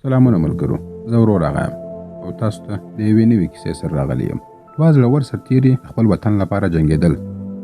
سلامونه ملګرو، زه ورور راغیم او تاسو ته د یوې نوې کیسې سره راغلی یم. دوه زړور سرتیري خپل وطن لپاره جنګېدل،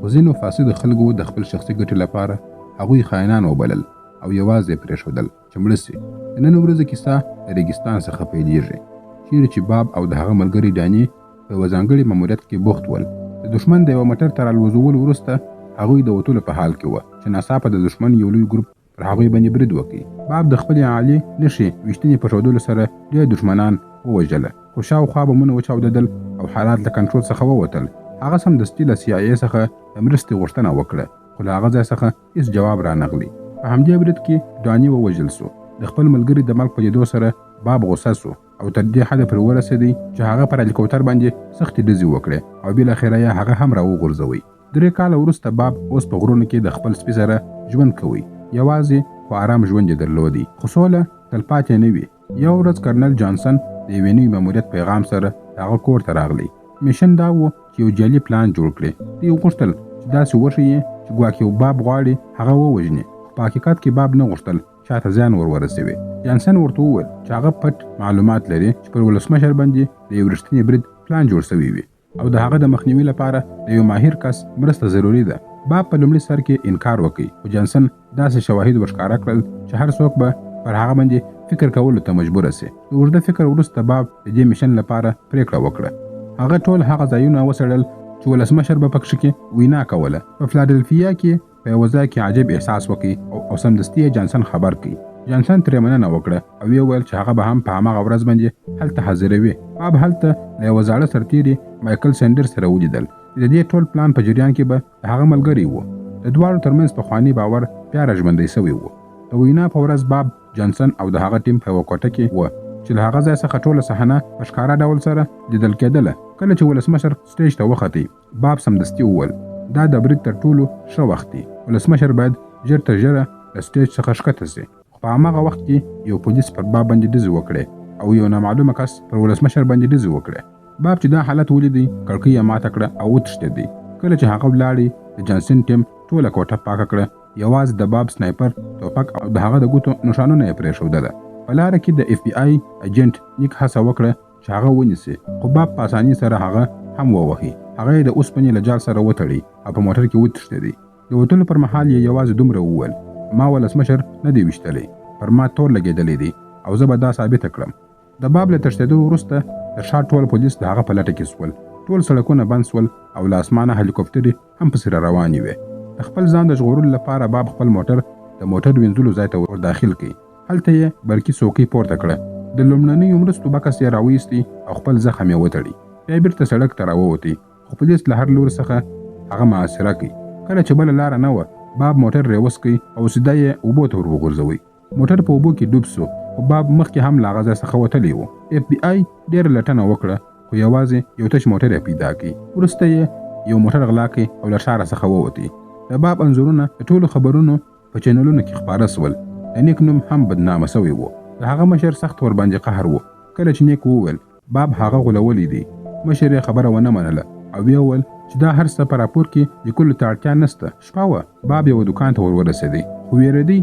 خو ځینو فاسدو خلکو د خپل شخصي ګټې لپاره هغوی خاینان وبلل او یوازې پرېښودل چې مړه سي. د نن ورځې کیسه د ریګستان څخه پیلېږي، چیرې چې باب او د هغه ملګري ډاني په یوه ځانګړي ماموریت کې بوخت ول. د دښمن د یوه موټر تر الوزولو وروسته هغوی د وتلو په حال کې وه چې ناڅاپه د دښمن یو لوی ګروپ پر هغوی باندې برید وکړي. باب د خپلې عالي نښې ویشتنې په ښودلو سره ډېر دښمنان ووژله، خو شاوخوا بمونه وچاودېدل او حالات له کنټرول څخه ووتل. هغه سمدستي له CIA څخه د مرستې غوښتنه وکړه، خو له هغه ځای څخه هېڅ جواب رانغلی. په همدې برید کې ډاني ووژل سو. د خپل ملګري د مرګ په لیدو سره باب غوسه سو او تر دې حده پورې ورسېدی چې هغه پر هلیکوپټر باندې سختې ډزې وکړې او بالاخره یې هغه هم راوغورځوی. 3 کاله وروسته باب اوس په غرونو کې د خپل سپي سره ژوند کوي. یوازې خو آرام ژوند یې درلودی، خو سوله تلپاتې نه وي. یو ورځ کرنل جانسن د یوې نوي ماموریت پیغام سره هغه کور ته راغلی. میشن دا و چې یو جعلي پلان جوړ کړي. دوی غوښتل چې داسې وښیي چې ګواکې باب غواړي هغه ووژني، خو په حقیقت کې باب نه غوښتل چاته زیان ورسوي. جانسن ورته وویل چې هغه پټ معلومات لري چې پر ولسمشر باندې د یو رښتیني برید پلان جوړ شوی وي او د هغه د مخنیوي لپاره د یو ماهر کس مرسته ضروري ده. باب په لومړي سر کې انکار وکړي، خو جانسن داسې شواهد ورښکاره کړل چې هر څوک به پر هغه باندې فکر کولو ته مجبور سي. د اوږده فکر وروسته باب د دې میشن لپاره پریکړه وکړه. هغه ټول هغه ځایونه وڅېړل چې ولسمشر به پکښې کې وینا کوله. په فلادلفیا کې په یوه ځای کې عجیب احساس وکړي او سمدستي یې جانسن خبر کړي. جانسن ترې مننه وکړه او یې وویل چې هغه به هم په هماغه ورځ باندې هلته حاضروي. باب هلته له یوه زاړه سرتیري مایکل سینډرز سره ولیدل. د دې ټول پلان په جریان کې به د هغه ملګری و. د دواړو ترمنځ پخواني باور بیا راژوندی سوی و. د وینا په ورځ باب، جانسن او د هغه ټیم په یوه کوټه کې و چې له هغه ځای څخه ټوله صحنه په ښکاره ډول سره لیدل کېدله. کله چې ولسمشر سټیج ته وختې، باب سمدستي وویل دا د برید تر ټولو ښه وخت دی. ولسمشر باید ژر تر ژره له سټیج څخه ښکته سي. خو په هماغه وخت کې یو پولیس پر باب باندې ډزې وکړې او یو نامعلومه کس پر ولسمشر باندې ډزې وکړې. باب چې دا حالت ولیدی، کړکۍ یې ماته کړه او وتښتېدی. کله چې هغه ولاړی، د جانسن ټیم ټوله کوټه پاکه کړه. یوازې د باب سنایپر توپک او د هغه د ګوتو نښانونه یې پرېښودله. په لاره کې د FBI ایجنټ نیک هڅه وکړه چې هغه ونیسي، خو باب په اسانۍ سره هغه هم ووهي. هغه یې د اوسپنې له جال سره وتړي او په موټر کې وتښتېدی. د وتلو پر مهال یې یوازې دومره وویل، ما ولسمشر نه دی ویشتلی، پر ما تور لګېدلی دی او زه به دا ثابته کړم. د باب له تښتېدو وروسته د ښار ټول پولیس د هغه په لټه کې سول. ټول سړکونه بند سول او له اسمانه هلیکوپټرې هم پسې را روانې وې. د خپل ځان د ژغورلو لپاره باب خپل موټر د موټر وینځلو ځای ته ور داخل کړي. هلته یې برقي څوکۍ پورته کړه. د لومړنیو مرستو بکس یې راویستی او خپل زخم یې وتړي. بیا بېرته سړک ته راووتی، خو پولیس له هر لوري څخه هغه محاصره کړي. کله چې بله لاره نه وه، باب موټر ریوس کړي او سیده یې اوبو ته ور وغورځوئ. موټر په اوبو کې ډوب سو، خو باب مخکې هم له هغه ځای څخه وتلی و. FBI ډېره لټنه وکړه، خو یوازې یو تش موټر یې پیدا کړي. وروسته یې یو موټر غلا کړي او له ښاره څخه ووتی. د باب انځورونه د ټولو خبرونو په چینلونو کې خپاره سول. د نیک نوم هم بدنامه سوی و. د هغه مشر سخت ورباندې قهر و. کله چې نیک وویل باب هغه غولولی دی، مشر یې خبره ونه منله او ویې وویل چې دا هر څه په راپور کې لیکلو ته اړتیا نشته. شپه وه. باب یوه دوکان ته ورسېدی، خو ویرېدی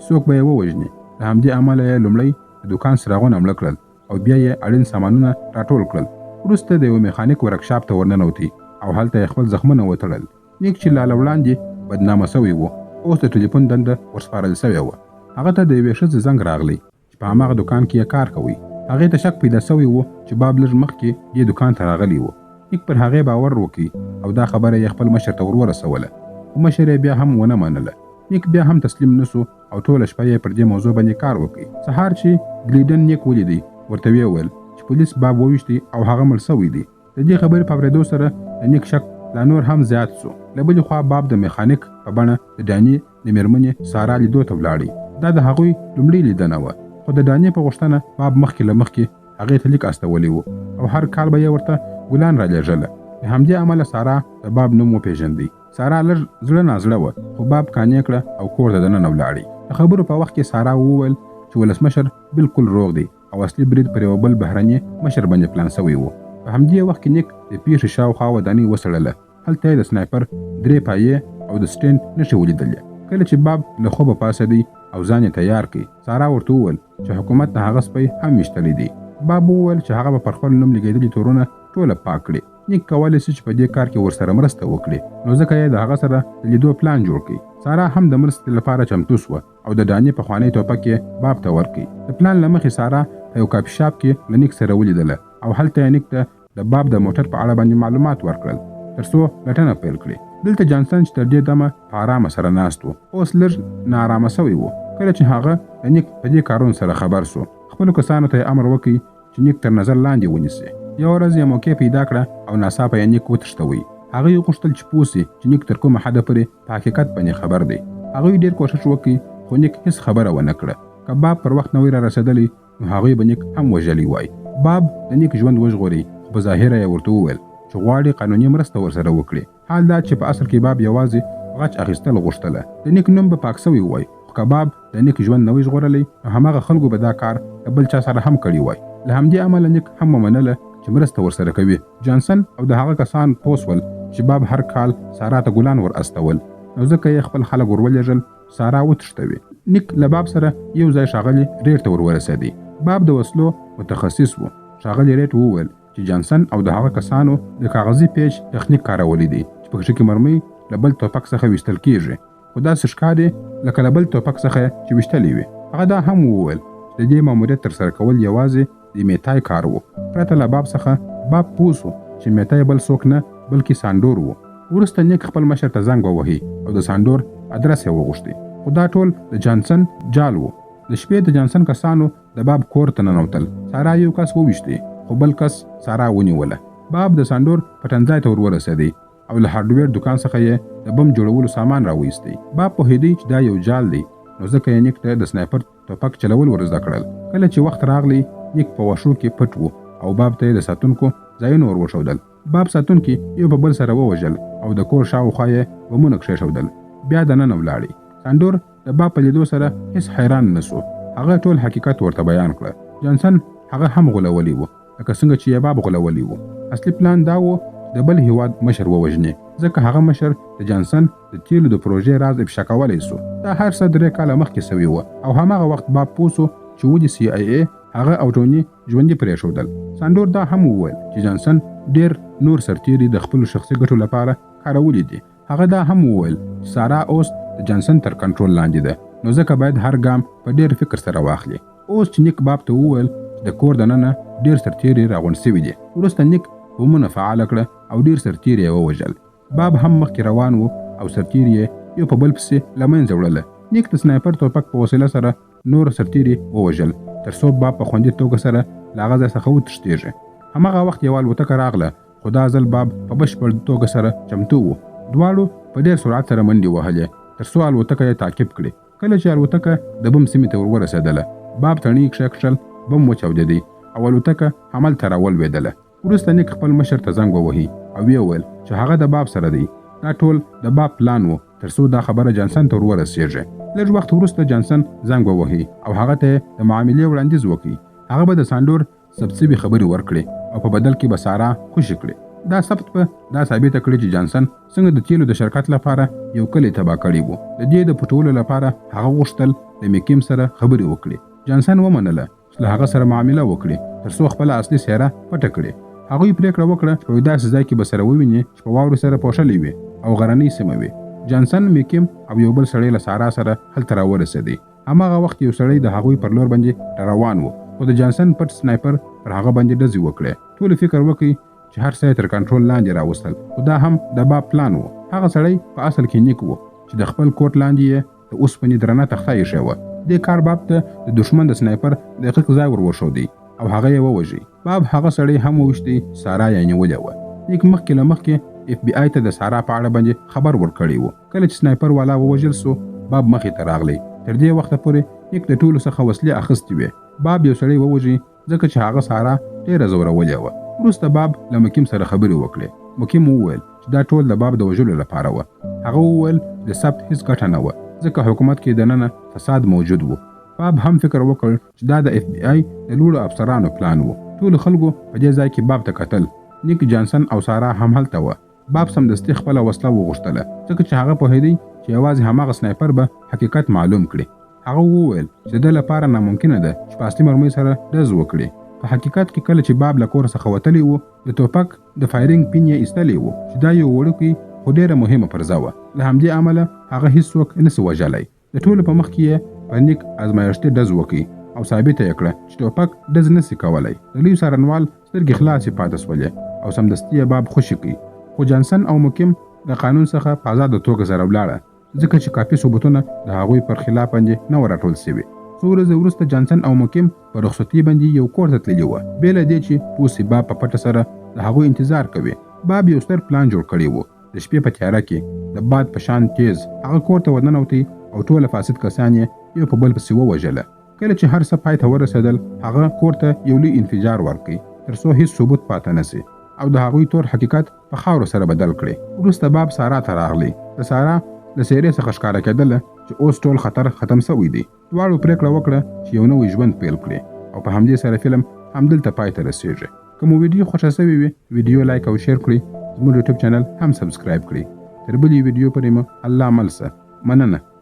څوک به یې ووژني. د همدې امله یې لومړی د دوکان څراغونه مړه کړل او بیا یې اړین سامانونه راټول کړل. وروسته د یو میخانیک ورکشاپ ته ورننوتی او هلته یې خپل زخمونه وتړل. نیک چې لاله وړاندې بدنامه سوی و، اوس د ټلیفون دنده ورسپارل سوې وه. هغه ته د یوې ښځې زنګ راغلی چې په هماغه دوکان کې یې کار کوي. هغې ته شک پیدا سوی و چې باب لږ مخکې دې دوکان ته راغلی و. نیک پر هغې باور وکړي او دا خبره یې خپل مشر ته ورسوله، خو مشر یې بیا هم ونه منله. نیک بیا هم تسلیم نسو او ټوله شپه یې پر دې موضوع باندې کار وکړي. سهار چې ګلیډن نیک ولیدی، ورته ویې ویل چې پولیس باب وویشتی او هغه مړ سوی دی. د دې خبرې په اورېدو سره د نیک شک لا نور هم زیات سو. له بلې خوا باب د میخانیک په بڼه د ډاني د مېرمنې سارا لیدو ته ولاړی. دا د هغوی لومړۍ لیدنه وه، خو د ډاني په غوښتنه باب مخکې له مخکې هغې ته لیک استولی و او هر کال به یې ورته ګلان را لېږله. د همدې امله سارا د باب نوم وپېژندی. سارا لږ زړه نازړه وه، خو باب قانع کړه او کور ته دننه ولاړی. د خبرو په وخت کې سارا وویل چې ولسمشر بالکل روغ دی او اصلي برید پر یو بل بهرني مشر باندې پلان سوی و. په همدې وخت کې نیک د پیښې شاوخوا ودانۍ وڅېړله. هلته یې د سنایپر 3 پایې او د سټینډ نښې ولیدلې. کله چې باب له خوبه پاڅېدی او ځان یې تیار کړي. سارا ورته وویل چې حکومت د هغه سپی هم ویشتلی دي. باب وویل چې هغه به پر خپل نوم لګېدلي تورونه ټوله پاک کړي. نیک کولی شي چې په دې کار کې ورسره مرسته وکړي، نو ځکه یې د هغه سره د لیدو پلان جوړ کړي. سارا هم د مرستې لپاره چمتو سوه او د دانې پخوانی ټوپک یې باب ته ورکړي. د پلان له مخې سارا په یو کافي شاپ کې له نیک سره ولیدله او هلته یې نیک ته د باب د موټر په اړه باندې معلومات ورکړل تر څو لټنه پیل کړي. دلته جانسن چې تر دې دمه په ارامه سره ناست و، اوس لږ ناارامه سوی و. کله چې هغه د نیک په دې کارونو سره خبر سو، خپلو کسانو ته یې امر وکړي چې نیک تر نظر لاندې ونیسي. یو ورځ یې موقع پیدا کړه او ناڅاپه یې نیک وتښتوي. هغوی غوښتل چې پوه سي چې نیک تر کومه حده پورې په حقیقت باندې خبر دی. هغوی ډېر کوښښ وکړي خو نیک هیڅ خبره ونه کړه. که باب پر وخت نه وای را رسېدلی نو هغوی به نیک هم وژلی وای. باب د نیک ژوند وژغوري، خو په ظاهره یې ورته وویل چې غواړي قانوني مرسته ورسره وکړي. حال دا چې په اصل کې باب یوازې غچ اخیستل غوښتله. د نیک نوم به پاک سوی وای، خو که باب د نیک ژوند نه وای ژغورلی نو هماغه خلکو به دا کار د بل چا سره هم کړی وای. له همدې امله نیک هم ومنله چې مرسته ورسره کوي. جانسن او د هغه کسان پوه سول چې باب هر کال سارا ته ګلان ور استول، نو ځکه یې خپل خلک ورولېږل سارا وتښتوي. نیک له باب سره یو ځای ښاغلي ریټ ته ورورسېدی. باب د وسلو متخصص و. ښاغلي ریټ وویل چې جانسن او د هغه کسانو د کاغذي پیچ تخنیک کارولی دی چې په کښې کې مرمۍ له بل توپک څخه ویشتل کېږي، خو داسې ښکاري لکه له بل توپک څخه چې ویشتلی وي. هغه دا هم وویل چې د دې ماموریت ترسره کول یوازې د میتای کار و. پرته له باب څخه باب پوه سو چې میتای بل څوک نه بلکې سانډور و. وروسته نیک خپل مشر ته زنګ ووهي او د سانډور ادرس یې وغوښتي، خو دا ټول د جانسن جال و. د شپې د جانسن کسانو د باب کور ته ننوتل. سارا یو کس وویشتي خو بل کس سارا ونیوله. باب د سانډور پټنځای ته ورورسېدی او له هارډویر دکان څخه یې د بم جوړولو سامان راویستی. باب پوهېدی چې دا یو جال دی، نو ځکه یې نیک ته د سنایپر ټوپک چلول ور زده کړل. کله چې وخت راغلی نیک په واښو کې پټ و او باب ته یې د ساتونکو ځایونه ور وښودل. باب ساتونکي یو په بل سره ووژل او د کور شاوخوا یې بمونه کښېښودل. بیا دننه ولاړی. سانډور د باب په لیدو سره هیڅ حیران نه سو. هغه ټول حقیقت ورته بیان کړه. جانسن هغه هم غولولی و لکه څنګه چې یې باب غولولی و. اصلي پلان دا و د بل هیواد مشر ووژني، ځکه هغه مشر د جانسن د تیلو د پروژې راز افشا کولی سو. دا هر څه 3 کاله مخکې سوي و او هماغه وخت باب پوه سو چې ولې CIA هغه او ټوني ژوندي پرېښودل. سانډور دا هم وویل چې جانسن ډېر نور سرتیري د خپلو شخصي ګټو لپاره کارولی دي. هغه دا هم وویل چې سارا اوس د جانسن تر کنټرول لاندې ده، نو ځکه باید هر ګام په ډېر فکر سره واخلي. اوس چې نیک باب ته وویل چې د کور دننه ډېر سرتیري راغونډ سوي دي، وروسته نیک بمونه فعاله کړه او ډېر سرتیري یې ووژل. باب هم مخکې روان و او سرتیري یې یو په بل پسې له منځه وړله. نیک د سنایپر توپک په وسیله سره نور سرتیري ووژل تر څو باب په خوندي توګه سره له هغه ځای څخه وتښتېږي. هماغه وخت یوه الوتکه راغله، خو دا ځل باب په بشپړ توګه سره چمتو و. دواړو په ډېر سرعت سره منډې وهلې تر څو الوتکه یې تعقیب کړي. کله چې الوتکه د بم سیمې ته ورورسېدله، باب تڼۍ کښل بم وچاودېدی او الوتکه همالته راولوېدله. وروسته نیک خپل مشر ته زنګ ووهي او ویې ویل چې هغه د باب سره دی. دا ټول د باب پلان و تر څو دا خبره جانسن ته ورورسېږي. لږ وخت وروسته جانسن زنګ ووهي او هغه ته د معاملې وړاندیز وکړي. هغه به د سانډور سبسیبي خبرې ورکړي او په بدل کې به سارا خوشي کړي. دا ثبت به دا ثابته کړي چې جانسن څنګه د تیلو د شرکت لپاره یو کلی تباه کړی و. د دې د پټولو لپاره هغه غوښتل د میکیم سره خبرې وکړي. جانسن ومنله چې له هغه سره معامله وکړي تر څو خپله اصلي څېره پټه کړي. هغوی پرېکړه وکړه چې په داسې ځای کې به سره وویني چې په واورو سره پوښلې وي او غرنۍ سیمه وي. جانسن، میکیم او یو بل سړی له سارا سره هلته راورسېدی. هماغه وخت یو سړی د هغوی پر لور باندې روان و، خو د جانسن پټ سنایپر پر هغه باندې ډزې وکړې. ټولو فکر وکړي چې هر څه یې تر کنټرول لاندې راوستل، خو دا هم د باب پلان و. هغه سړی په اصل کې نیک و چې د خپل کوټ لاندې یې د اوسپنې درنه تخته ایښې وه. دې کار باب ته د دښمن د سنایپر دقیق ځای ور وښودی او هغه یې ووژي. باب هغه سړی هم وویشتی، سارا یې نیولې وه. نیک مخکې له مخکې FBI ته د سارا په اړه باندې خبر ورکړی و. کله چې سنایپر والا ووژل سو، باب مخې ته راغلی. تر دې وخته پورې نیک د ټولو څخه وسلې اخیستې وې. باب یو سړی ووژي ځکه چې هغه سارا ډېره زورولې وه. وروسته باب له مکیم سره خبرې وکړې. مکیم وویل چې دا ټول د باب د وژلو لپاره وه. هغه وویل د ثبت هیڅ ګټه نه وه ځکه حکومت کې دننه فساد موجود و. باب هم فکر وکړ چې دا د FBI د لوړو افسرانو پلان و. ټولو خلکو په دې ځای کې باب ته کتل. نیک، جانسن او سارا هم هلته وه. باب سمدستي خپله وسله وغوښتله ځکه چې هغه پوهېدی چې یوازې هماغه سنایپر به حقیقت معلوم کړي. هغه وویل چې د لپاره ناممکنه ده چې په اصلي مرمۍ سره ډز وکړي. په حقیقت کې کله چې باب له کور څخه وتلی و د توپک د فایرینګ پین یې ایستلی و چې دا یو وړوکی خو ډیره مهمه پرزه وه. له همدې امله هغه هیڅوک نسي وژلی. د ټولو په مخ کې یې په نیک ازمایښتي ډز وکړي او ثابته یې کړه چې ټوپک ډز نسي کولی. د لوی څارنوال سترګې خلاصې پاتې سولې او سمدستي یې باب خوشي کړي. خو جانسن او مکیم د قانون څخه په آزاده توګه سره ولاړه ځکه چې کافي ثبوتونه د هغوی پر خلاف باندې نه وه راټول سوي. څو ورځې وروسته جانسن او مکیم په رخصتي باندې یو کور ته تللي وه. بې له دې چې پوسي باب په پټه سره د هغوی انتظار کوي. باب یو ستر پلان جوړ کړی و. د شپې په تیاره کې د باد په شان تیز هغه کور ته ورننوتی او ټوله فاسد کسان یې یو په بل پسې ووژله. کله چې هر څه پای ته ورسېدل هغه کور ته یو لوی انفجار ورکړي تر څو هیڅ ثبوت پاته نسي او د هغوی تور حقیقت په خاورو سره بدل کړي. وروسته باب سارا ته راغلی. د سارا له څېرې څخه ښکاره کېدله چې اوس ټول خطر ختم سوی دی. دواړو پرېکړه وکړه چې یو نوی ژوند پیل کړي او په همدې سره فلم همدلته پای ته رسېږي. که مو ویډیو خوښه سوې وي ویډیو لایک او شیر کړئ. زموږ یوټیوب چینل هم سبسکرایب کړئ. تر بلې ویډیو پورې مو الله مل شه. مننه.